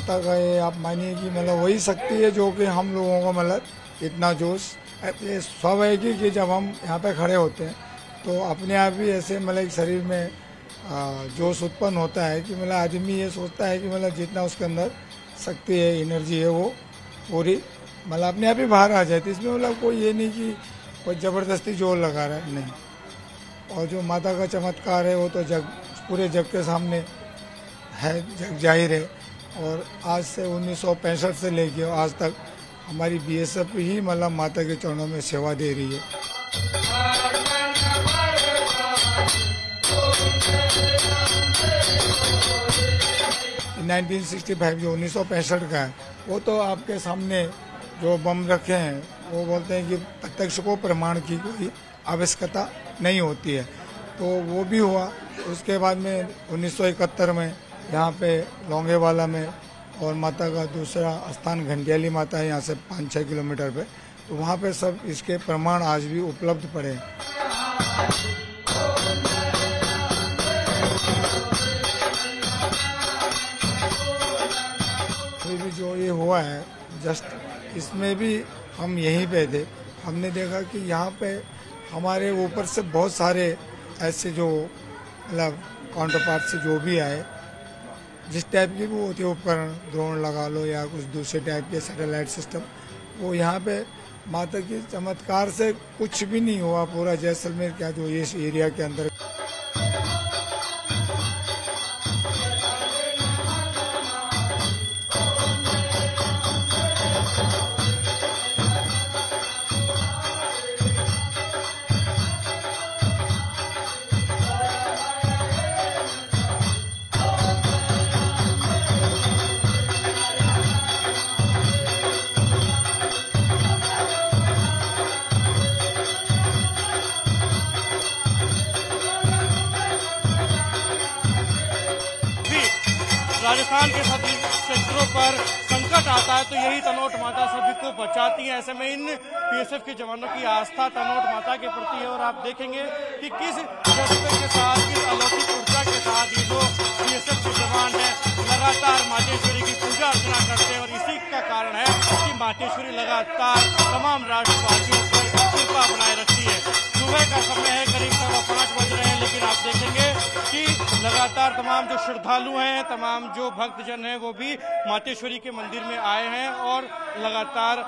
माता का ये आप मानिए कि मतलब वही शक्ति है जो कि हम लोगों को मतलब इतना जोश, ये स्वाभाविक है कि जब हम यहाँ पे खड़े होते हैं तो अपने आप ही ऐसे मतलब शरीर में जोश उत्पन्न होता है कि मतलब आदमी ये सोचता है कि मतलब जितना उसके अंदर शक्ति है, एनर्जी है, वो पूरी मतलब अपने आप ही बाहर आ जाती है। इसमें मतलब कोई ये नहीं कि कोई ज़बरदस्ती जोर लगा रहा है, नहीं। और जो माता का चमत्कार है वो तो पूरे जग के सामने है, जग जाहिर है। और आज से 1965 से लेके आज तक हमारी बीएसएफ ही मतलब माता के चरणों में सेवा दे रही है। 1965 जो 1965 का है वो तो आपके सामने जो बम रखे हैं वो बोलते हैं कि प्रत्यक्ष को प्रमाण की कोई आवश्यकता नहीं होती है, तो वो भी हुआ। उसके बाद में 1971 में यहाँ पे लौंगेवाला में और माता का दूसरा स्थान घंटियाली माता है यहाँ से 5-6 किलोमीटर पे, तो वहाँ पे सब इसके प्रमाण आज भी उपलब्ध पड़े हैं। भी जो ये हुआ है जस्ट इसमें भी हम यहीं पे थे, हमने देखा कि यहाँ पे हमारे ऊपर से बहुत सारे ऐसे जो मतलब काउंटर पार्ट से जो भी आए, जिस टाइप की वो होती है उपकरण, ड्रोन लगा लो या कुछ दूसरे टाइप के सैटेलाइट सिस्टम, वो यहाँ पे माता की चमत्कार से कुछ भी नहीं हुआ। पूरा जैसलमेर क्या जो इस एरिया के अंदर राजस्थान के सभी क्षेत्रों पर संकट आता है तो यही तनोट माता सभी को बचाती है। ऐसे में इन बीएसएफ के जवानों की आस्था तनोट माता के प्रति है और आप देखेंगे कि किस जज्बे के साथ, किस अलौकिक ऊर्जा के साथ ये जो बीएसएफ के जवान है लगातार मातेश्वरी की पूजा अर्चना करते हैं। और इसी का कारण है कि मातेश्वरी लगातार तमाम राष्ट्रवासियों पर कृपा बनाए रखती है। सुबह का समय है, करीब 5:15 बज रहे हैं, लेकिन आप देखेंगे कि लगातार तमाम जो श्रद्धालु हैं, तमाम जो भक्तजन हैं, वो भी मातेश्वरी के मंदिर में आए हैं और लगातार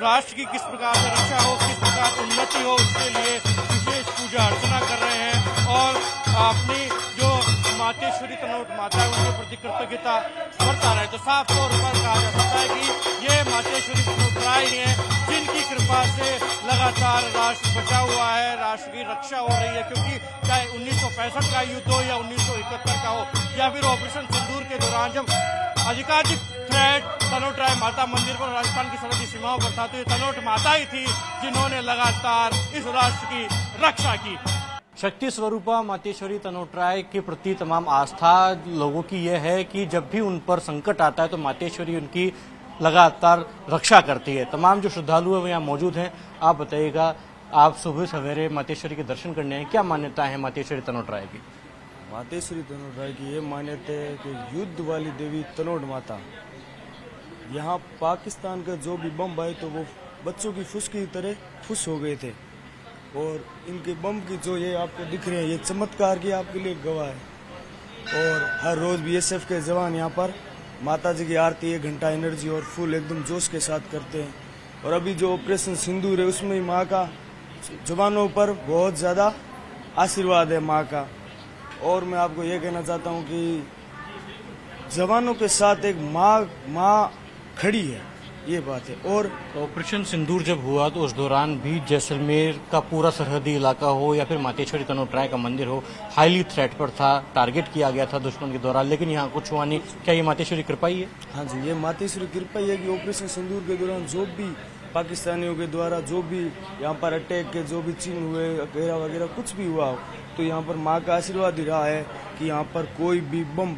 राष्ट्र की किस प्रकार से रक्षा हो, किस प्रकार उन्नति हो, उसके लिए विशेष पूजा अर्चना कर रहे हैं और अपनी जो मातेश्वरी तनोट माता है उनके प्रति कृतज्ञता करता रहे। तो साफ तौर पर कहा जा सकता है कि ये मातेश्वरी तनोट राय है जिनकी कृपा से लगातार राष्ट्र बचा हुआ है, राष्ट्र की रक्षा हो रही है। क्योंकि चाहे 1965 का युद्ध हो या 1971 का हो या फिर ऑपरेशन सिंदूर के दौरान जब अधिकाधिक थ्रेट तनोट राय माता मंदिर पर राजस्थान की सरहदी सीमाओं पर था, तो ये तनोट माता ही थी जिन्होंने लगातार इस राष्ट्र की रक्षा की। शक्ति स्वरूपा मातेश्वरी तनोटराय के प्रति तमाम आस्था लोगों की यह है कि जब भी उन पर संकट आता है तो मातेश्वरी उनकी लगातार रक्षा करती है। तमाम जो श्रद्धालु हैं वो यहाँ मौजूद हैं। आप बताइएगा, आप सुबह सवेरे मातेश्वरी के दर्शन करने हैं, क्या मान्यता है मातेश्वरी तनोटराय की? मातेश्वरी तनोटराय की ये मान्यता है कि युद्ध वाली देवी तनोट माता, यहाँ पाकिस्तान का जो भी बम आए तो वो बच्चों की फुस की तरह फुस हो गए थे। और इनके बम की जो ये आपको दिख रहे हैं, ये चमत्कार की आपके लिए गवाह है। और हर रोज बीएसएफ के जवान यहाँ पर माता जी की आरती 1 घंटा एनर्जी और फुल एकदम जोश के साथ करते हैं। और अभी जो ऑपरेशन सिंदूर है उसमें माँ का जवानों पर बहुत ज़्यादा आशीर्वाद है माँ का। और मैं आपको ये कहना चाहता हूँ कि जवानों के साथ एक माँ खड़ी है, ये बात है। और ऑपरेशन सिंदूर जब हुआ तो उस दौरान भी जैसलमेर का पूरा सरहदी इलाका हो या फिर मातेश्वरी तनोटराय का मंदिर हो, हाईली थ्रेट पर था, टारगेट किया गया था दुश्मन के द्वारा, लेकिन यहाँ कुछ हुआ नहीं। क्या ये मातेश्वरी कृपा ही है? हाँ जी, ये मातेश्वरी कृपा ही है कि ऑपरेशन सिंदूर के दौरान जो भी पाकिस्तानियों के द्वारा जो भी यहाँ पर अटैक के जो भी चिन्ह हुए, घेरा वगैरह कुछ भी हुआ हो, तो यहाँ पर माँ का आशीर्वाद ही रहा है कि यहाँ पर कोई भी बम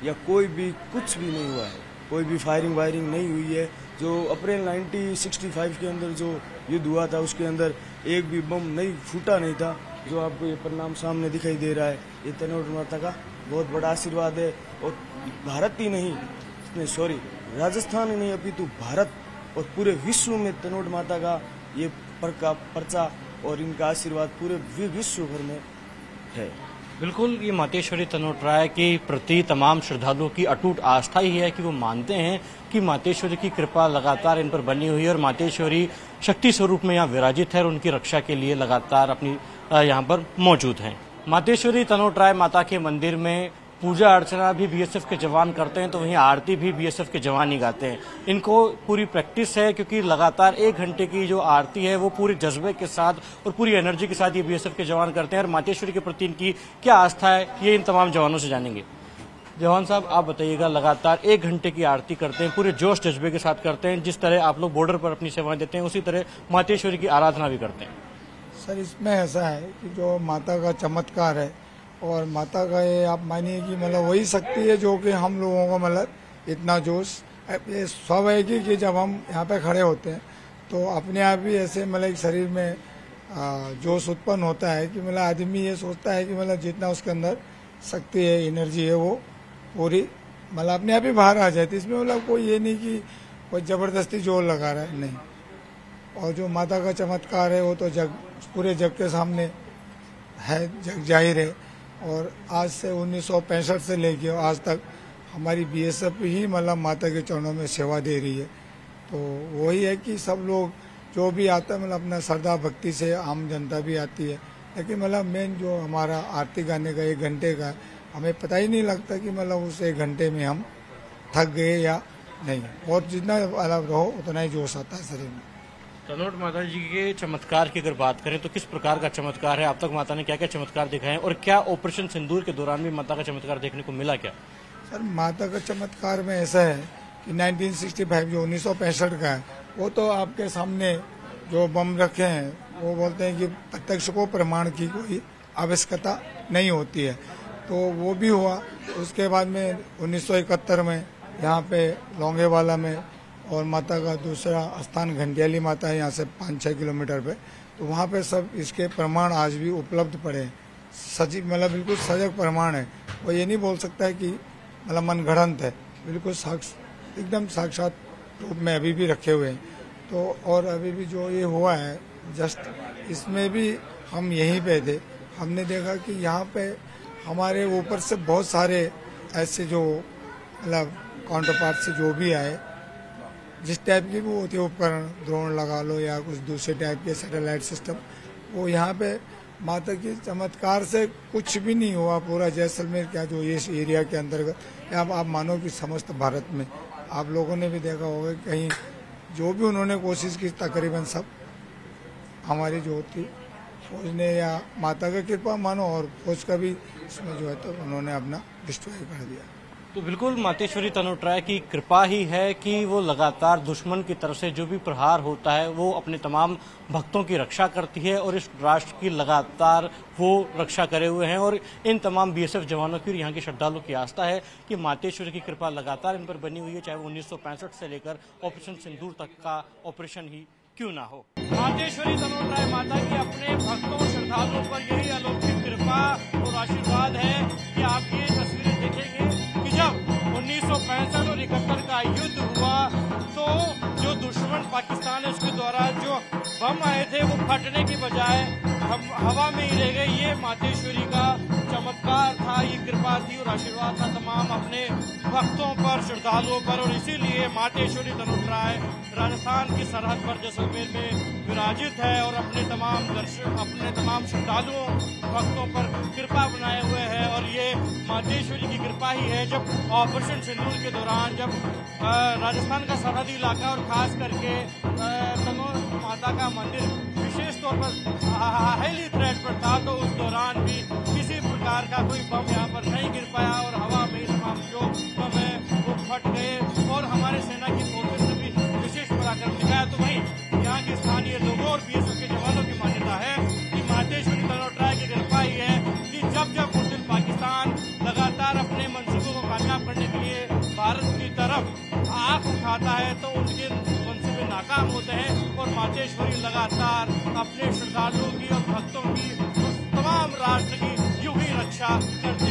या कोई भी कुछ भी नहीं हुआ है, कोई भी फायरिंग वायरिंग नहीं हुई है। जो अप्रैल 1965 के अंदर जो युद्ध हुआ था उसके अंदर एक भी बम नहीं फूटा नहीं था। जो आपको ये परिणाम सामने दिखाई दे रहा है, ये तनोट माता का बहुत बड़ा आशीर्वाद है। और भारत ही नहीं, राजस्थान नहीं अपितु भारत और पूरे विश्व में तनोट माता का ये पर्चा और इनका आशीर्वाद पूरे विश्व भर में है। बिल्कुल, ये मातेश्वरी तनोटराय के प्रति तमाम श्रद्धालुओं की अटूट आस्था ही है कि वो मानते हैं कि मातेश्वरी की कृपा लगातार इन पर बनी हुई है और मातेश्वरी शक्ति स्वरूप में यहाँ विराजित है और उनकी रक्षा के लिए लगातार अपनी यहाँ पर मौजूद हैं। मातेश्वरी तनोटराय माता के मंदिर में पूजा अर्चना भी बीएसएफ के जवान करते हैं, तो वहीं आरती भी बीएसएफ के जवान ही गाते हैं। इनको पूरी प्रैक्टिस है क्योंकि लगातार 1 घंटे की जो आरती है वो पूरे जज्बे के साथ और पूरी एनर्जी के साथ ये बीएसएफ के जवान करते हैं। और मातेश्वरी के प्रति इनकी क्या आस्था है ये इन तमाम जवानों से जानेंगे। जवान साहब, आप बताइएगा, लगातार 1 घंटे की आरती करते हैं, पूरे जोश जज्बे के साथ करते हैं। जिस तरह आप लोग बॉर्डर पर अपनी सेवाएं देते हैं उसी तरह मातेश्वरी की आराधना भी करते हैं। सर, इसमें ऐसा है कि जो माता का चमत्कार है और माता का ये आप मानिए कि मतलब वही शक्ति है जो कि हम लोगों को मतलब इतना जोश, ये स्वाभाविक है कि जब हम यहाँ पे खड़े होते हैं तो अपने आप ही ऐसे मतलब शरीर में जोश उत्पन्न होता है कि मतलब आदमी ये सोचता है कि मतलब जितना उसके अंदर शक्ति है, एनर्जी है, वो पूरी मतलब अपने आप ही बाहर आ जाती है। इसमें मतलब कोई ये नहीं कि कोई जबरदस्ती जोर लगा रहा है, नहीं। और जो माता का चमत्कार है वो तो पूरे जग के सामने है, जग जाहिर है। और आज से 1965 से लेके आज तक हमारी बीएसएफ ही मतलब माता के चरणों में सेवा दे रही है। तो वही है कि सब लोग जो भी आता है मतलब अपना श्रद्धा भक्ति से, आम जनता भी आती है। लेकिन मतलब मेन जो हमारा आरती गाने का 1 घंटे का, हमें पता ही नहीं लगता कि मतलब उस 1 घंटे में हम थक गए या नहीं। और जितना अलग रहो उतना ही जोश आता है शरीर में। तनोट माता जी के चमत्कार की अगर बात करें तो किस प्रकार का चमत्कार है? अब तक माता ने क्या क्या चमत्कार दिखाए हैं और क्या ऑपरेशन सिंदूर के दौरान भी माता का चमत्कार देखने को मिला क्या? सर, माता का चमत्कार में ऐसा है कि 1965 जो 1965 का है वो तो आपके सामने जो बम रखे हैं वो बोलते हैं कि प्रत्यक्ष को प्रमाण की कोई आवश्यकता नहीं होती है, तो वो भी हुआ। उसके बाद में 1971 में यहाँ पे लोंगेवाला में और माता का दूसरा स्थान घंटियाली माता है यहाँ से 5-6 किलोमीटर पे, तो वहाँ पे सब इसके प्रमाण आज भी उपलब्ध पड़े हैं। सजीव मतलब बिल्कुल सजग प्रमाण है। वो ये नहीं बोल सकता है कि मतलब मनगढ़ंत है, बिल्कुल एकदम साक्षात रूप में अभी भी रखे हुए हैं। तो और अभी भी जो ये हुआ है जस्ट इसमें भी हम यहीं पे थे, हमने देखा कि यहाँ पे हमारे ऊपर से बहुत सारे ऐसे जो मतलब काउंटर पार्ट से जो भी आए, जिस टाइप की भी होती है उपकरण, ड्रोन लगा लो या कुछ दूसरे टाइप के सैटेलाइट सिस्टम, वो यहाँ पे माता के चमत्कार से कुछ भी नहीं हुआ। पूरा जैसलमेर क्या जो इस एरिया के अंतर्गत आप मानो कि समस्त भारत में आप लोगों ने भी देखा होगा कहीं जो भी उन्होंने कोशिश की तकरीबन सब हमारी जो होती फौज ने या माता का कृपा मानो और फौज का भी इसमें जो है तो उन्होंने अपना डिस्ट्रॉय कर दिया। तो बिल्कुल मातेश्वरी तनोटराय की कृपा ही है कि वो लगातार दुश्मन की तरफ से जो भी प्रहार होता है वो अपने तमाम भक्तों की रक्षा करती है और इस राष्ट्र की लगातार वो रक्षा करे हुए हैं। और इन तमाम बीएसएफ जवानों की और यहाँ के श्रद्धालुओं की आस्था है कि मातेश्वरी की कृपा लगातार इन पर बनी हुई है, चाहे वो 1965 से लेकर ऑपरेशन सिंदूर तक का ऑपरेशन ही क्यों ना हो। मातेश्वरी तनोटराय माता की अपने भक्तों श्रद्धालुओं पर यही अलौकिक कृपा और आशीर्वाद है कि आप ये तस्वीरें देखेंगे कि जब 1965 और 71 का युद्ध हुआ तो जो दुश्मन पाकिस्तान है उसके द्वारा जो बम आए थे वो फटने की बजाय हम हवा में ही रह गए। ये मातेश्वरी का चमत्कार था, ये कृपा थी और आशीर्वाद था तमाम अपने भक्तों पर, श्रद्धालुओं पर। और इसीलिए मातेश्वरी तनोटराय राजस्थान की सरहद पर जैसलमेर में विराजित है और अपने तमाम श्रद्धालुओं भक्तों पर कृपा बनाए हुए है। और ये मातेश्वरी की कृपा ही है। जब ऑपरेशन सिंदूर के दौरान जब राजस्थान का सरहदी इलाका और खास करके तनोट माता का मंदिर विशेष तौर पर हाईली थ्रेट पर था, तो उस दौरान भी किसी प्रकार का कोई बम यहाँ पर नहीं गिर पाया और हवा में तमाम जो बम है वो फट गए और हमारे सेना की फोर्सेस ने भी विशेष पराक्रम दिखाया। तो वहीं यहाँ के स्थानीय लोगों और बीएसएफ के जवानों की मान्यता है कि मातेश्वरी तनोटराय की कृपा ही है कि जब जब मुस्लिम पाकिस्तान लगातार अपने मंसूबों को कामयाब करने के लिए भारत की तरफ आंख उठाता है तो उनके मंसूबे नाकाम होते हैं और मातेश्वरी लगातार अपने श्रद्धालुओं की और भक्तों की तमाम राष्ट्र की यूं ही रक्षा करती